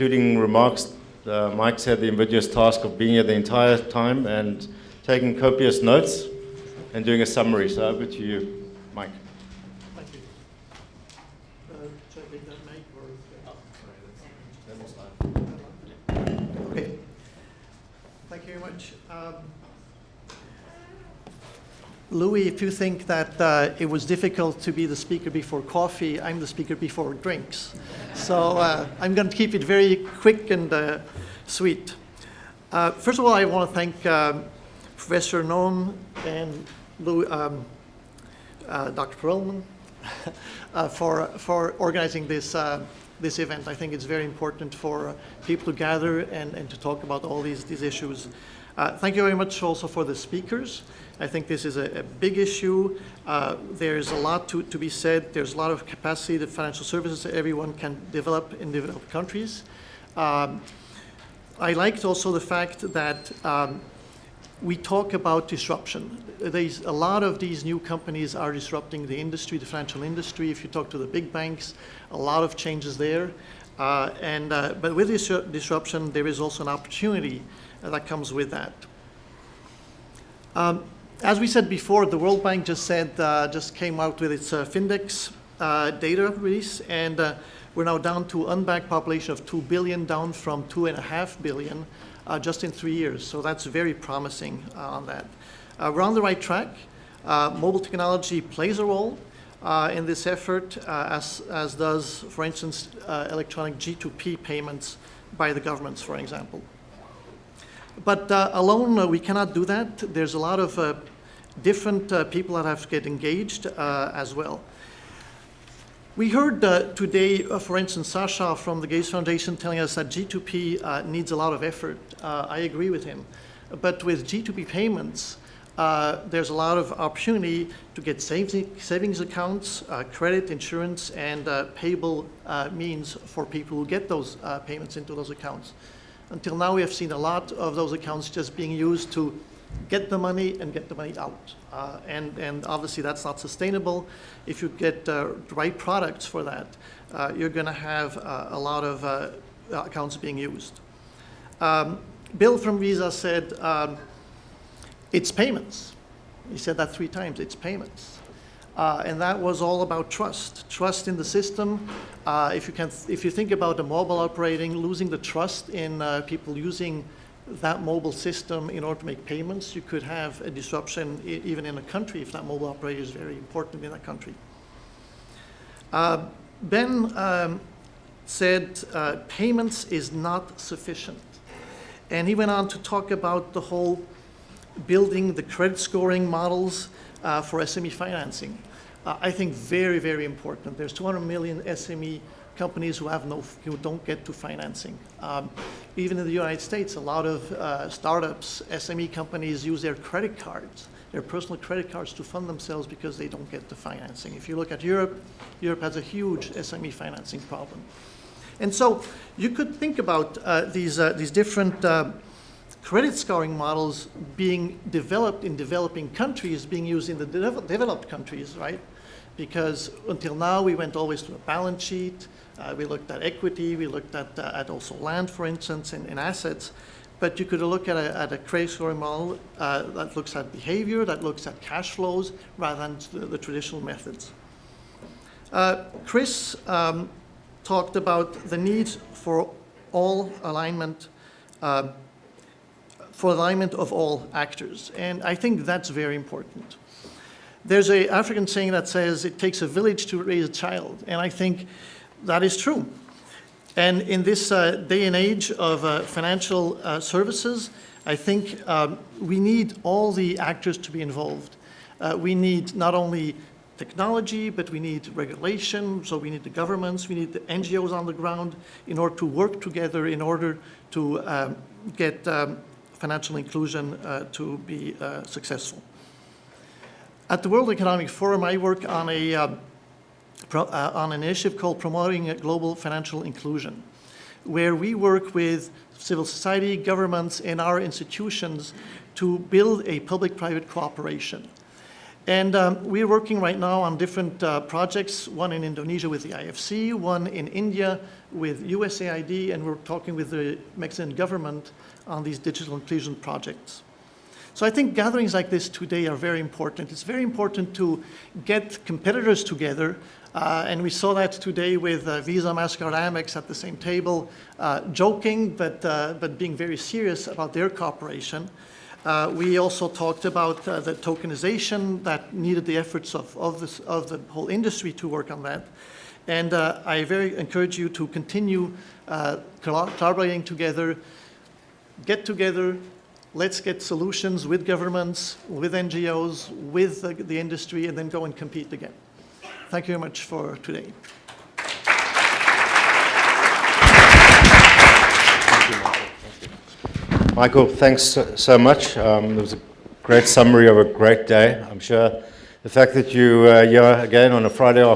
Including remarks, Mike's had the invidious task of being here the entire time and taking copious notes and doing a summary. So over to you, Mike. Thank you. Should I take that mic or? Okay. Thank you very much. Louis, if you think that it was difficult to be the speaker before coffee, I'm the speaker before drinks. So I'm going to keep it very quick and sweet. First of all, I want to thank Professor Noon and Louis, Dr. Perelman for organizing this event. I think it's very important for people to gather and to talk about all these issues. Thank you very much also for the speakers. I think this is a big issue. There's a lot to be said. There's a lot of capacity that financial services everyone can develop in developed countries. I liked also the fact that we talk about disruption. A lot of these new companies are disrupting the industry, the financial industry. If you talk to the big banks, a lot of changes there. But with this disruption, there is also an opportunity that comes with that. As we said before, the World Bank just came out with its Findex data release, and we're now down to unbanked population of 2 billion, down from 2.5 billion just in 3 years. So that's very promising on that. We're on the right track. Mobile technology plays a role in this effort, as does, for instance, electronic G2P payments by the governments, for example. But alone, we cannot do that. There's a lot of different people that have to get engaged as well. We heard today, for instance, Sasha from the Gates Foundation telling us that G2P needs a lot of effort. I agree with him. But with G2P payments, there's a lot of opportunity to get savings accounts, credit, insurance, and payable means for people who get those payments into those accounts. Until now, we have seen a lot of those accounts just being used to get the money and get the money out. And obviously, that's not sustainable. If you get the right products for that, you're going to have a lot of accounts being used. Bill from Visa said, it's payments. He said that 3 times, it's payments. And that was all about trust in the system. If you think about a mobile operating, losing the trust in people using that mobile system in order to make payments, you could have a disruption even in a country if that mobile operator is very important in that country. Ben said payments is not sufficient. And he went on to talk about the whole building the credit scoring models for SME financing. I think very, very important. There's 200 million SME companies who don't get to financing. Even in the United States, a lot of startups, SME companies use their credit cards, their personal credit cards to fund themselves because they don't get the financing. If you look at Europe, Europe has a huge SME financing problem. And so you could think about these different credit scoring models being developed in developing countries, being used in the developed countries, right? Because until now, we went always to a balance sheet. We looked at equity. We looked at also land, for instance, and assets. But you could look at a credit scoring model that looks at behavior, that looks at cash flows, rather than the traditional methods. Chris talked about the need for alignment of all actors. And I think that's very important. There's an African saying that says it takes a village to raise a child. And I think that is true. And in this day and age of financial services, I think we need all the actors to be involved. We need not only technology, but we need regulation. So we need the governments, we need the NGOs on the ground in order to work together in order to get financial inclusion to be successful. At the World Economic Forum, I work on an initiative called Promoting Global Financial Inclusion, where we work with civil society, governments, and our institutions to build a public-private cooperation. And we're working right now on different projects, one in Indonesia with the IFC, one in India with USAID, and we're talking with the Mexican government on these digital inclusion projects. So I think gatherings like this today are very important. It's very important to get competitors together, and we saw that today with Visa, MasterCard, Amex at the same table, joking, but being very serious about their cooperation. We also talked about the tokenization that needed the efforts of the whole industry to work on that. And I very encourage you to continue collaborating together, get together, let's get solutions with governments, with NGOs, with the industry, and then go and compete again. Thank you very much for today. Michael, thanks so much. It was a great summary of a great day. I'm sure the fact that you're here again on a Friday afternoon